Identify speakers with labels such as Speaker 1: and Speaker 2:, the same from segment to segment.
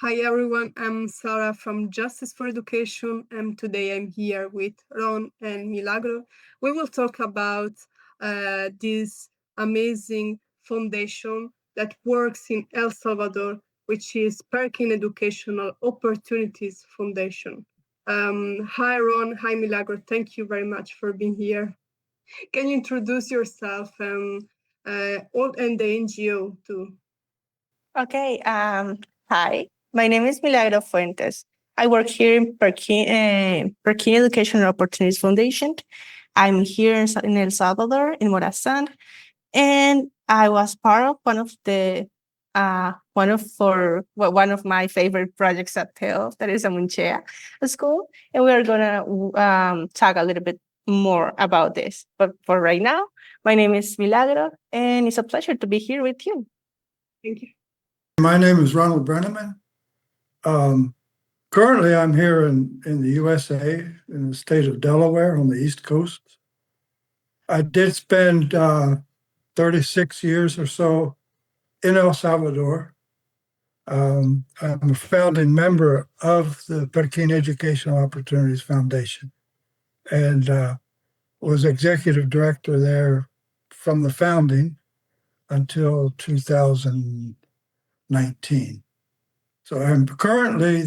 Speaker 1: Hi everyone, I'm Sarah from Justice for Education, and today I'm here with Ron and Milagro. We will talk about this amazing foundation that works in El Salvador, which is Perkin Educational Opportunities Foundation. Hi Ron, hi Milagro, thank you very much for being here. Can you introduce yourself and the NGO too?
Speaker 2: Okay. Hi, my name is Milagro Fuentes. I work here in Perkin Educational Opportunities Foundation. I'm here in El Salvador, in Morazan, and I was part of one of my favorite projects at PEOF, that is a Munchea school, and we are gonna talk a little bit more about this. But for right now, my name is Milagro, and it's a pleasure to be here with you.
Speaker 1: Thank you.
Speaker 3: My name is Ronald Brenneman. Currently, I'm here in the USA, in the state of Delaware on the East Coast. I did spend 36 years or so in El Salvador. I'm a founding member of the Perkin Educational Opportunities Foundation and was executive director there from the founding until 2019. So I'm currently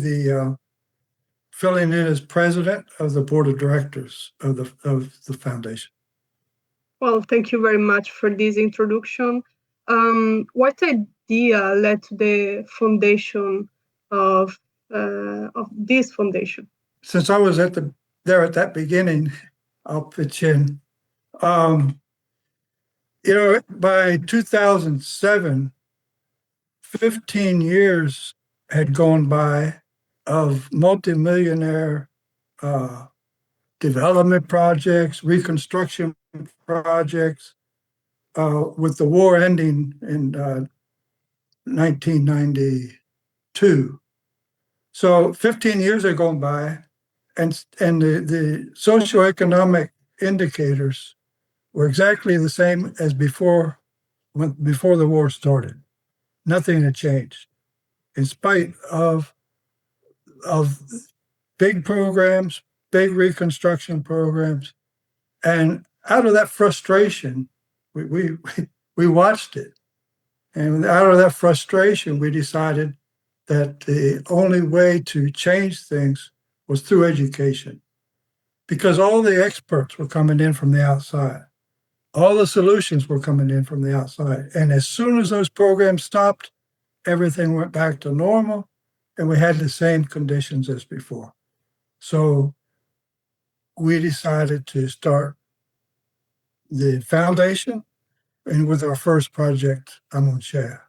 Speaker 3: filling in as president of the board of directors of the foundation.
Speaker 1: Well, thank you very much for this introduction. What idea led to the foundation of this foundation?
Speaker 3: Since I was there at that beginning, I'll pitch in. By 2007, 15 years had gone by of multimillionaire development projects, reconstruction projects, with the war ending in 1992. So 15 years had gone by, and the socioeconomic indicators were exactly the same as before the war started. Nothing had changed, in spite of big programs, big reconstruction programs, and out of that frustration, we watched it, and out of that frustration, we decided that the only way to change things was through education, because all the experts were coming in from the outside. All the solutions were coming in from the outside. And as soon as those programs stopped, everything went back to normal, and we had the same conditions as before. So we decided to start the foundation, and with our first project, Amunchea.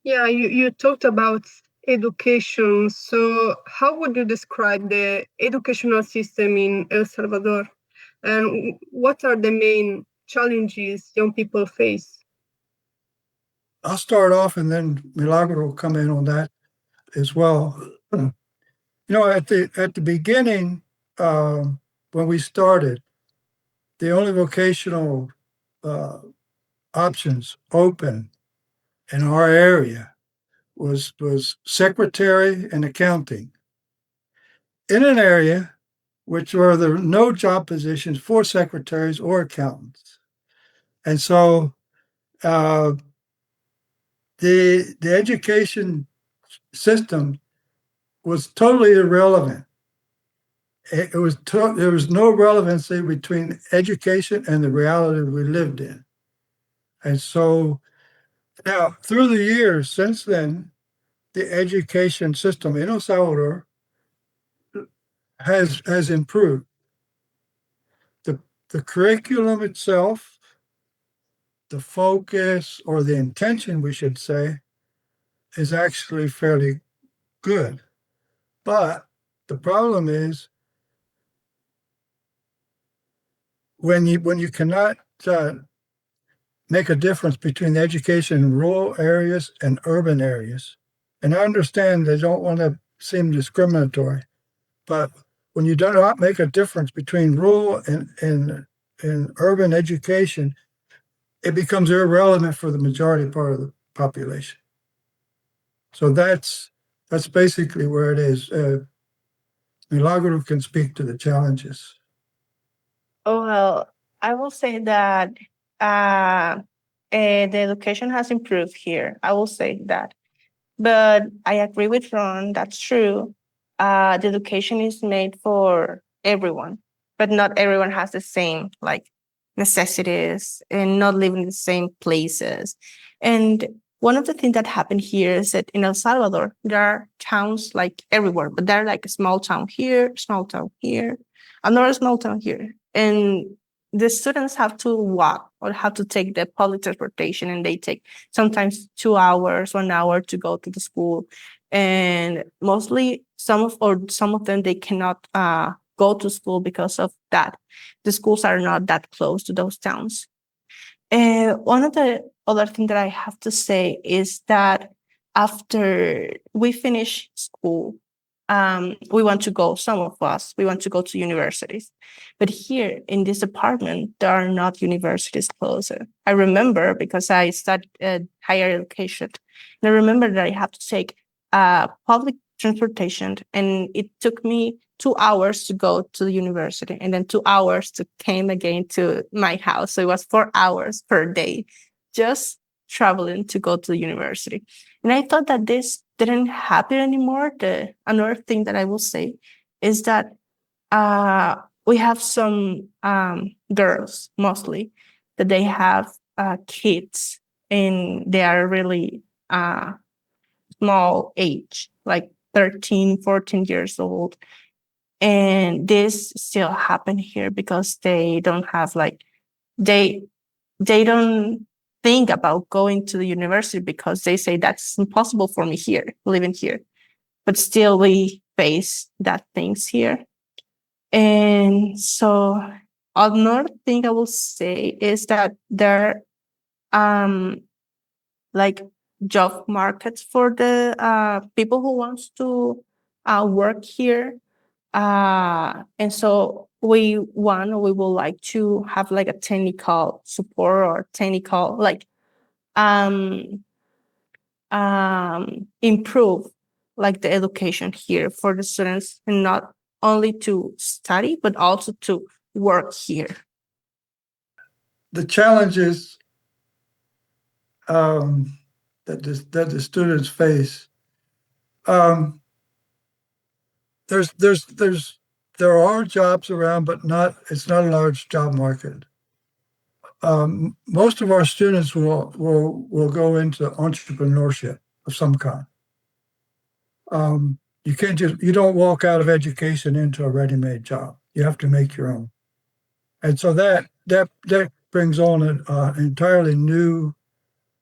Speaker 1: Yeah, you talked about education. So how would you describe the educational system in El Salvador? And what are the main challenges young people face?
Speaker 3: I'll start off, and then Milagro will come in on that as well. At the beginning, when we started, the only vocational options open in our area was secretary and accounting, in an area which were there no job positions for secretaries or accountants. And so the education system was totally irrelevant. There was no relevancy between education and the reality we lived in. And so now, through the years since then, the education system in El Salvador has improved. The curriculum itself, the focus, or the intention, we should say, is actually fairly good. But the problem is when you cannot make a difference between the education in rural areas and urban areas. And I understand they don't want to seem discriminatory, but when you do not make a difference between rural and urban education, it becomes irrelevant for the majority part of the population. So that's that's basically where it is. Milagro can speak to the challenges.
Speaker 2: Oh, well, I will say that the education has improved here. I will say that. But I agree with Ron, that's true. The education is made for everyone, but not everyone has the same like necessities and not living in the same places. And one of the things that happened here is that in El Salvador, there are towns like everywhere, but they're like a small town here, small town here, another small town here. And the students have to walk or have to take the public transportation, and they take sometimes 2 hours, 1 hour to go to the school. And mostly some of them, they cannot go to school because of that. The schools are not that close to those towns. And one of the other thing that I have to say is that after we finish school, we want to go, some of us, we want to go to universities. But here in this apartment, there are not universities closer. I remember because I studied higher education, and I remember that I have to take public transportation, and it took me 2 hours to go to the university, and then 2 hours to came again to my house. So it was 4 hours per day just traveling to go to the university. And I thought that this didn't happen anymore. Another thing that I will say is that we have some girls mostly that they have kids, and they are really small age, like 13, 14 years old. And this still happen here because they don't have like, they don't think about going to the university because they say that's impossible for me here, living here. But still we face that things here. And so another thing I will say is that there like job markets for the people who wants to work here. And so we would like to have like a technical support or technical like improve like the education here for the students, and not only to study but also to work here.
Speaker 3: The challenges that the students face. There are jobs around, but it's not a large job market. Most of our students will go into entrepreneurship of some kind. You don't walk out of education into a ready-made job. You have to make your own. And so that brings on an entirely new,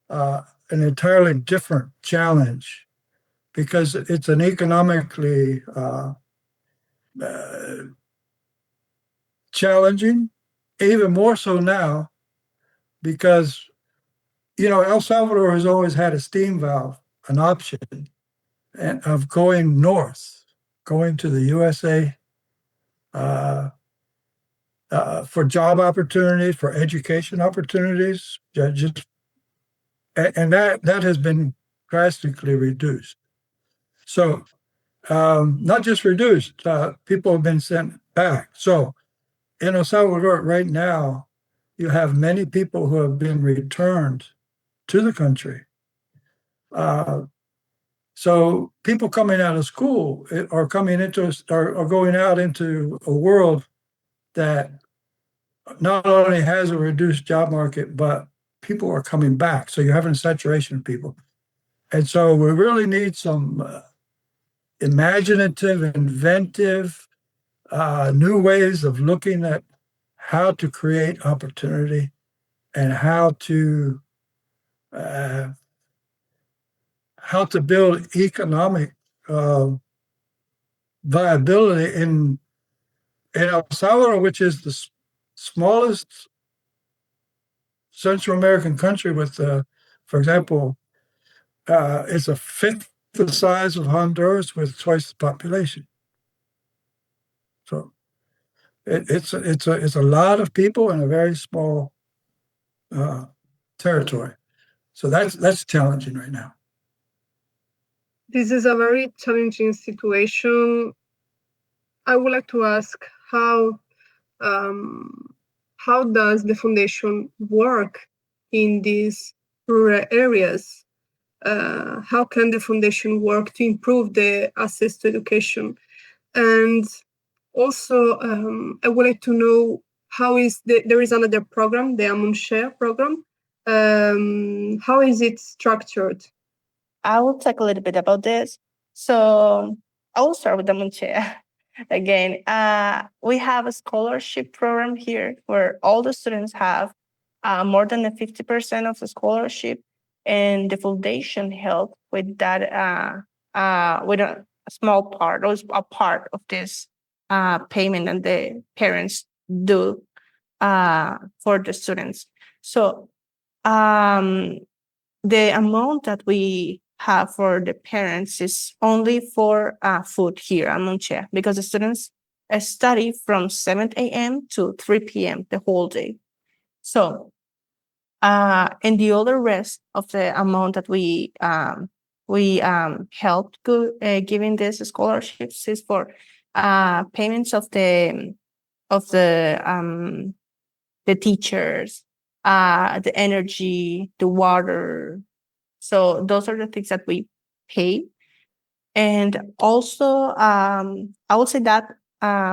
Speaker 3: an entirely different challenge, because it's an economically challenging, even more so now, because El Salvador has always had a steam valve, an option of going north, going to the USA for job opportunities, for education opportunities, and that has been drastically reduced. So not just reduced, people have been sent back. So in El Salvador right now, you have many people who have been returned to the country. So people coming out of school are going out into a world that not only has a reduced job market, but people are coming back. So you're having a saturation of people. And so we really need some imaginative, inventive, new ways of looking at how to create opportunity and how to build economic viability in El Salvador, which is the smallest Central American country with, for example, it's a fifth the size of Honduras with twice the population. So it's a lot of people in a very small territory. So that's challenging right now.
Speaker 1: This is a very challenging situation. I would like to ask how does the foundation work in these rural areas? How can the foundation work to improve the access to education? And also, I would like to know how is there is another program, the Amon Share program. How is it structured?
Speaker 2: I will talk a little bit about this. So I will start with the Munchea again. We have a scholarship program here where all the students have more than 50% of the scholarship, and the foundation help with that with a small part or a part of this payment that the parents do for the students. So the amount that we have for the parents is only for food here at Monchea, because the students study from 7 a.m. to 3 p.m. the whole day. So, and the other rest of the amount that we helped giving these scholarships is for payments of the teachers, the energy, the water. So those are the things that we pay. And also, I would say that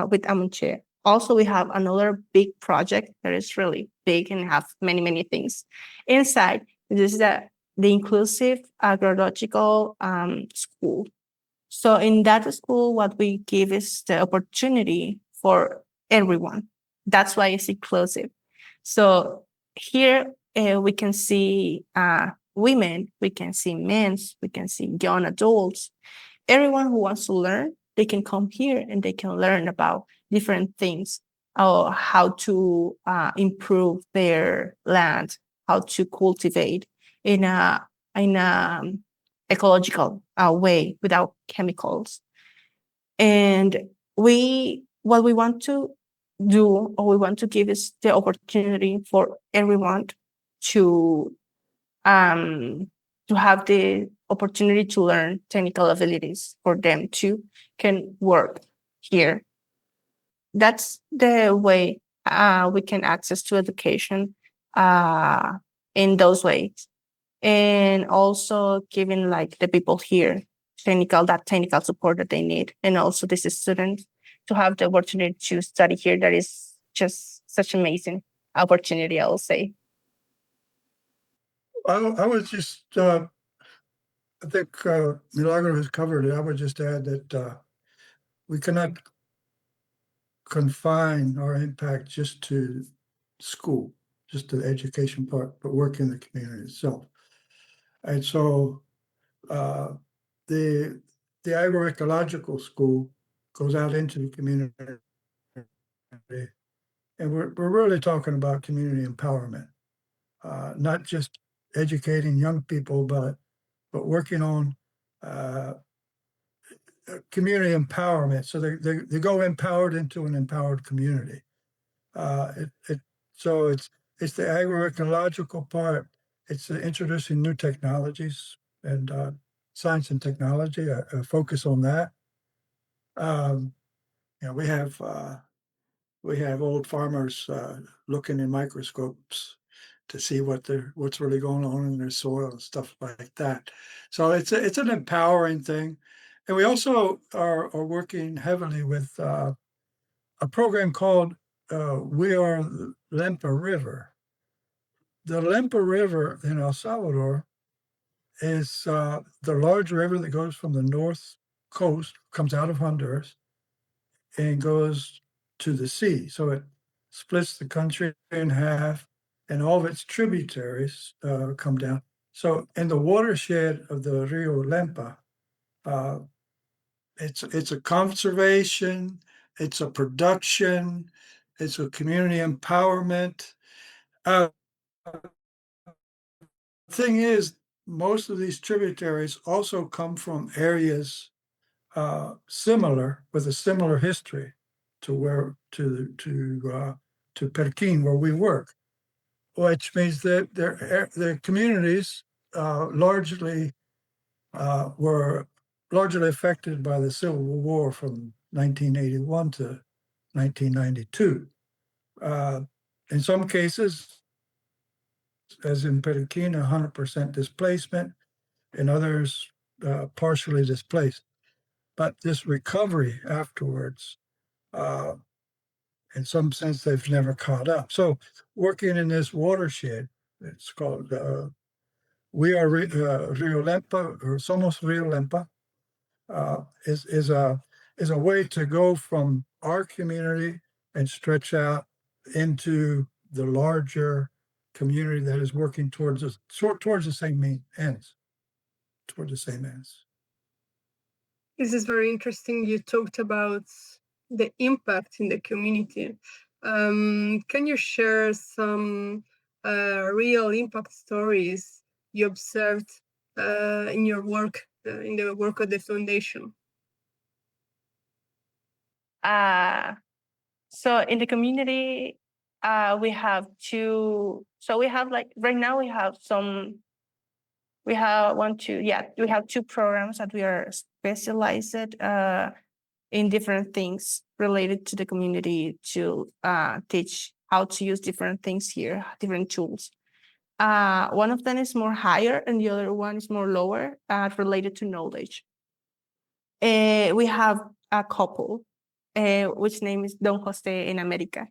Speaker 2: with Amunche, also we have another big project that is really big and have many, many things inside. This is the inclusive agrological school. So in that school, what we give is the opportunity for everyone. That's why it's inclusive. So here we can see women, we can see men, we can see young adults. Everyone who wants to learn, they can come here and they can learn about different things, or how to improve their land, how to cultivate in a ecological way without chemicals. And what we want to do, or we want to give, is the opportunity for everyone to have the opportunity to learn technical abilities for them to can work here. That's the way we can access to education in those ways, and also giving like the people here technical support that they need, and also these students to have the opportunity to study here. That is just such amazing opportunity, I will say.
Speaker 3: I was just, I think Milagro has covered it. I would just add that we cannot confine our impact just to school, just to the education part, but work in the community itself. And so the agroecological school goes out into the community, and we're really talking about community empowerment, not just educating young people, but working on community empowerment. So they go empowered into an empowered community. So it's the agroecological part. It's introducing new technologies and science and technology. A focus on that. Um, you know, we have old farmers looking in microscopes to see what's really going on in their soil and stuff like that. So it's an empowering thing, and we also are working heavily with a program called We Are the Lempa River. The Lempa River in El Salvador is the large river that goes from the north coast, comes out of Honduras, and goes to the sea. So it splits the country in half, and all of its tributaries come down. So in the watershed of the Rio Lempa, uh, it's a conservation, it's a production, it's a community empowerment. Uh, thing is, most of these tributaries also come from areas similar with a similar history to where to Perkin where we work, which means that their communities largely were largely affected by the Civil War from 1981 to 1992. In some cases, as in Perkin, 100% displacement, in others, partially displaced. But this recovery afterwards, in some sense, they've never caught up. So, working in this watershed, it's called We Are Rio Lempa, or Somos Rio Lempa, is a way to go from our community and stretch out into the larger community that is working towards the same ends. Towards the same ends.
Speaker 1: This is very interesting. You talked about the impact in the community. Can you share some real impact stories you observed in your work, in the work of the foundation?
Speaker 2: So in the community, we have two. So we have like right now we have some. We have we have two programs that we are specialized in different things related to the community to teach how to use different things here, different tools. One of them is more higher and the other one is more lower, related to knowledge. We have a couple, which name is Don Jose in America.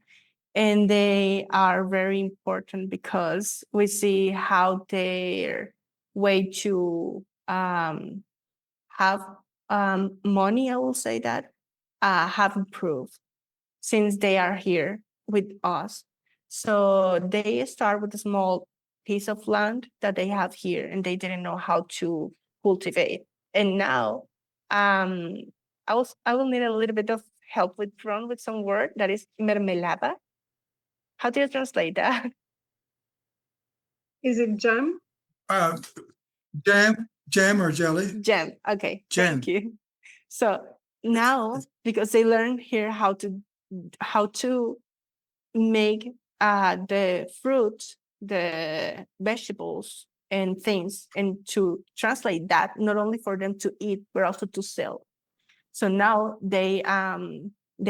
Speaker 2: And they are very important because we see how their way to have money, I will say that, have improved since they are here with us. So they start with a small piece of land that they have here and they didn't know how to cultivate. And now I will need a little bit of help with Ron with some word that is mermelada. How do you translate that?
Speaker 1: Is it jam?
Speaker 3: Jam or jelly?
Speaker 2: Jam. Okay.
Speaker 3: Jam.
Speaker 2: Thank you. So now, because they learn here how to make the fruit, the vegetables and things, and to translate that not only for them to eat but also to sell. So now they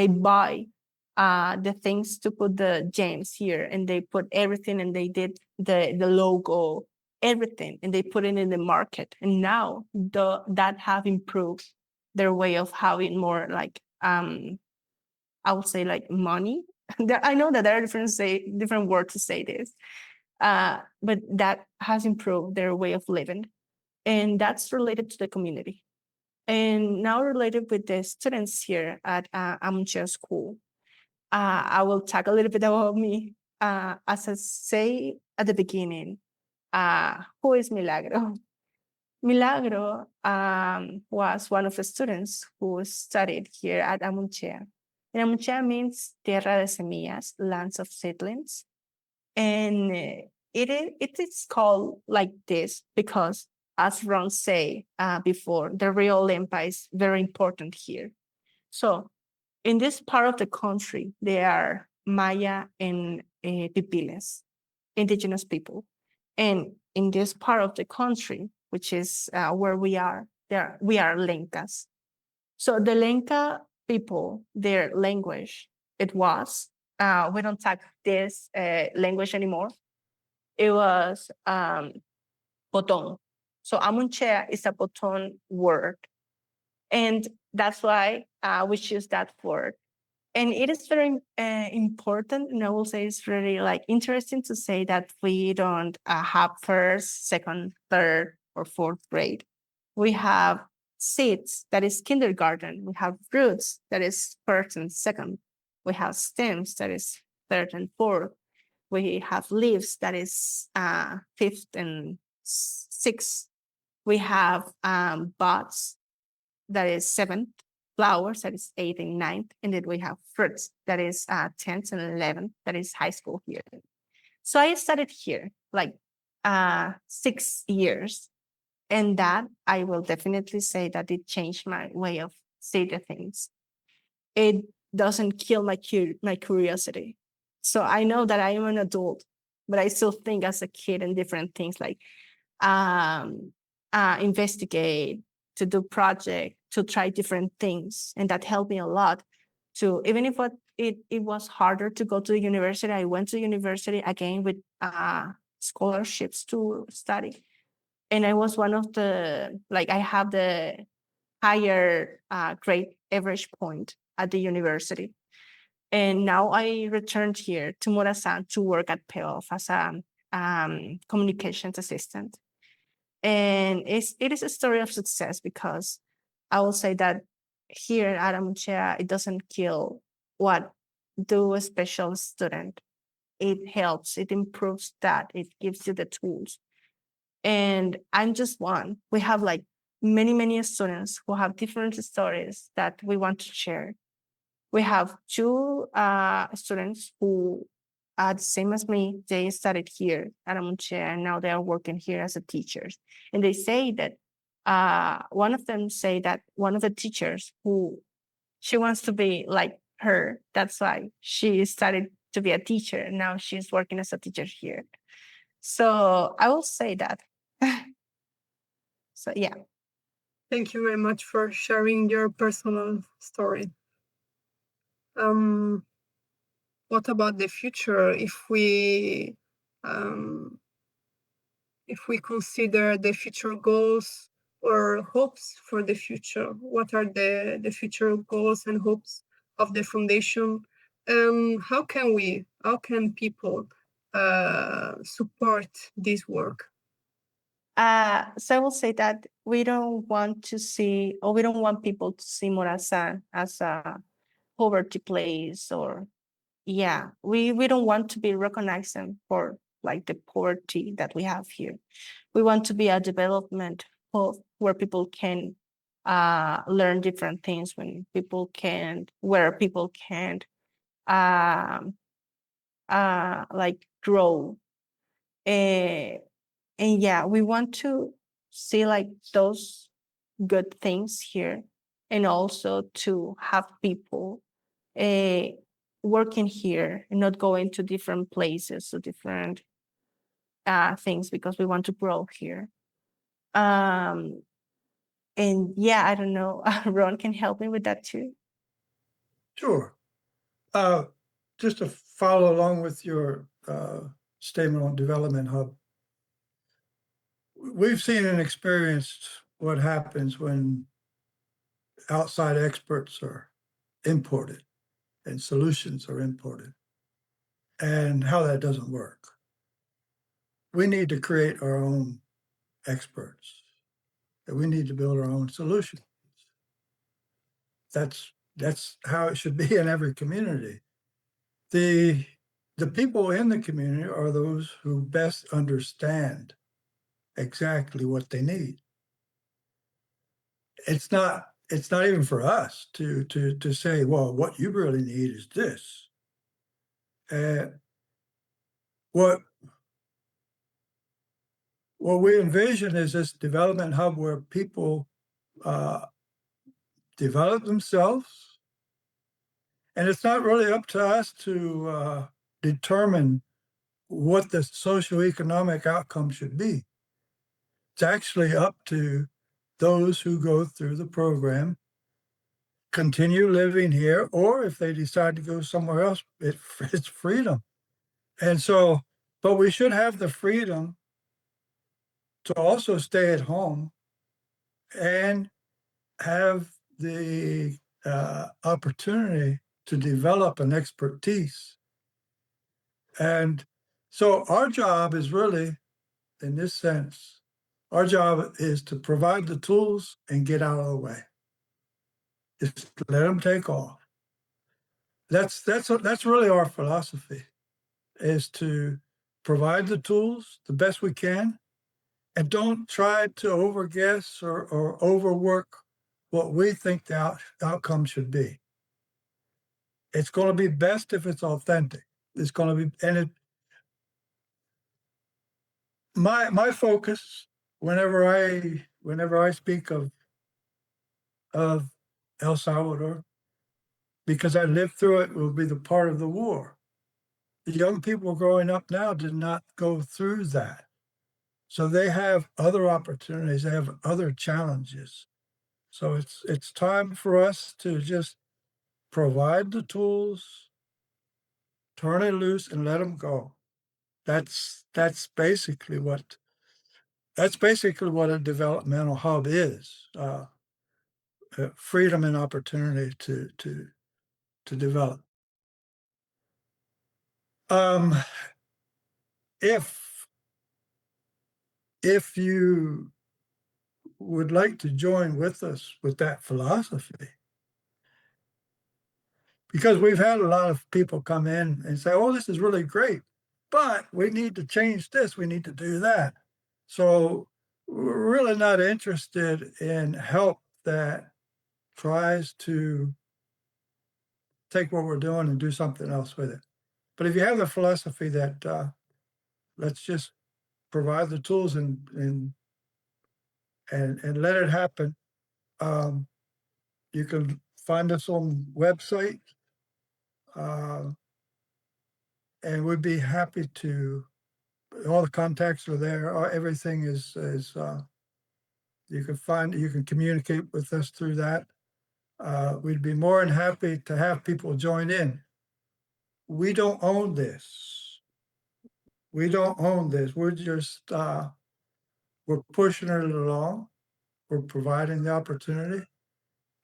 Speaker 2: buy the things to put the jams here, and they put everything, and they did the logo, everything, and they put it in the market. And now that have improved their way of having more like I would say like money. I know that there are different words to say this, but that has improved their way of living, and that's related to the community. And now related with the students here at Amuncha School, I will talk a little bit about me. As I say at the beginning, who is Milagro? Milagro was one of the students who studied here at Amuncha. And Amuncha means Tierra de Semillas, lands of seedlings. And it is called like this because, as Ron said before, the Rio Lempa is very important here. So in this part of the country, there are Maya and Pipiles, indigenous people. And in this part of the country, which is where we are Lencas. So the Lenca people, their language, it was, we don't talk this language anymore. It was Poton. So Amunchea is a Poton word. And that's why we choose that word. And it is very important, and I will say it's really like interesting to say that we don't have first, second, third, or fourth grade. We have seeds, that is kindergarten. We have roots, that is first and second. We have stems, that is third and fourth. We have leaves, that is fifth and sixth. We have buds, that is seventh. Flowers, that is 8th and 9th, and then we have fruits, that is 10th and 11th, that is high school here. So I studied here like 6 years, and that I will definitely say that it changed my way of seeing the things. It doesn't kill my curiosity. So I know that I am an adult, but I still think as a kid in different things like investigate, to do project, to try different things. And that helped me a lot to, even if it was harder to go to the university, I went to university again with scholarships to study. And I was one of the, I have the higher grade average point at the university. And now I returned here to Morazan to work at PEOF as a communications assistant. And it is a story of success, because I will say that here at Amuchea, it doesn't kill what do a special student. It helps, it improves that, it gives you the tools. And I'm just one. We have many students who have different stories that we want to share. We have two students who are the same as me. They studied here at Amuchea, and now they are working here as a teachers. And they say that one of them say that one of the teachers who she wants to be like her. That's why she started to be a teacher. And now she's working as a teacher here. So I will say that. So yeah.
Speaker 1: Thank you very much for sharing your personal story. What about the future? If we consider the future goals or hopes for the future, what are the future goals and hopes of the foundation? How can people support this work?
Speaker 2: So I will say that we don't want people to see Morazan as a poverty place, or we don't want to be recognizing for the poverty that we have here. We want to be a development hub where people can learn different things, where people can grow. And we want to see those good things here, and also to have people working here and not going to different places, to different things, because we want to grow here. And I don't know, Ron can help me with that too.
Speaker 3: Sure. Just to follow along with your statement on Development Hub, we've seen and experienced what happens when outside experts are imported and solutions are imported, and how that doesn't work. We need to create our own experts, and we need to build our own solutions. That's how it should be in every community. The people in the community are those who best understand exactly what they need. It's not even for us to say, well, what you really need is this. What we envision is this development hub where people develop themselves, and it's not really up to us to determine what the socioeconomic outcome should be. It's actually up to those who go through the program, continue living here, or if they decide to go somewhere else, it's freedom. And so, but we should have the freedom to also stay at home and have the opportunity to develop an expertise. And so our job is really, in this sense, our job is to provide the tools and get out of the way. Just let them take off. That's really our philosophy, is to provide the tools the best we can, and don't try to overguess or overwork what we think the outcome should be. It's going to be best if it's authentic. It's going to be, and my focus whenever I speak of El Salvador, because I lived through it, will be the part of the war. The young people growing up now did not go through that. So they have other opportunities, they have other challenges. So it's time for us to just provide the tools, turn it loose, and let them go. That's basically what a developmental hub is. Freedom and opportunity to develop. If you would like to join with us with that philosophy, because we've had a lot of people come in and say, "Oh, this is really great, but we need to change this, we need to do that." So we're really not interested in help that tries to take what we're doing and do something else with it. But if you have the philosophy that let's just provide the tools and let it happen, you can find us on website, and we'd be happy to. All the contacts are there. Everything is you can communicate with us through that. We'd be more than happy to have people join in. We don't own this. We're just we're pushing it along. We're providing the opportunity,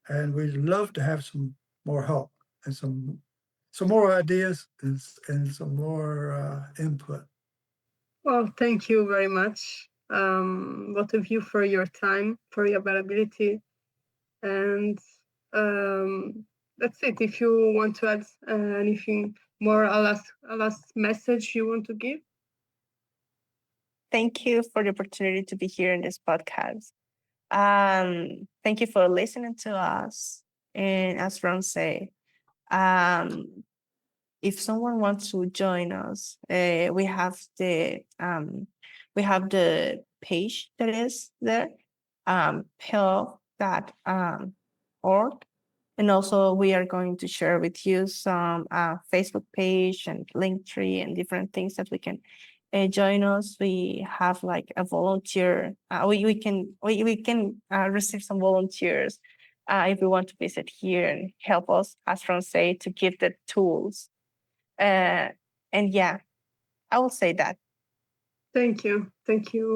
Speaker 3: and we'd love to have some more help and some more ideas and some more input.
Speaker 1: Well, thank you very much, both of you, for your time, for your availability. And that's it. If you want to add anything more, a last message you want to give?
Speaker 2: Thank you for the opportunity to be here in this podcast. Thank you for listening to us. And as Ron say, if someone wants to join us, we have the page that is there, PEOF.org. And also we are going to share with you some Facebook page and Linktree and different things that we can join us. We have like a volunteer. We can receive some volunteers if we want to visit here and help us, as Ron say, to give the tools. And yeah, I will say that.
Speaker 1: Thank you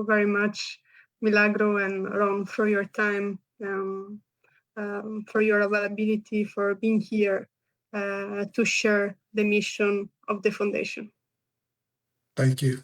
Speaker 1: very much, Milagro and Ron, for your time, for your availability, for being here to share the mission of the foundation.
Speaker 3: Thank you.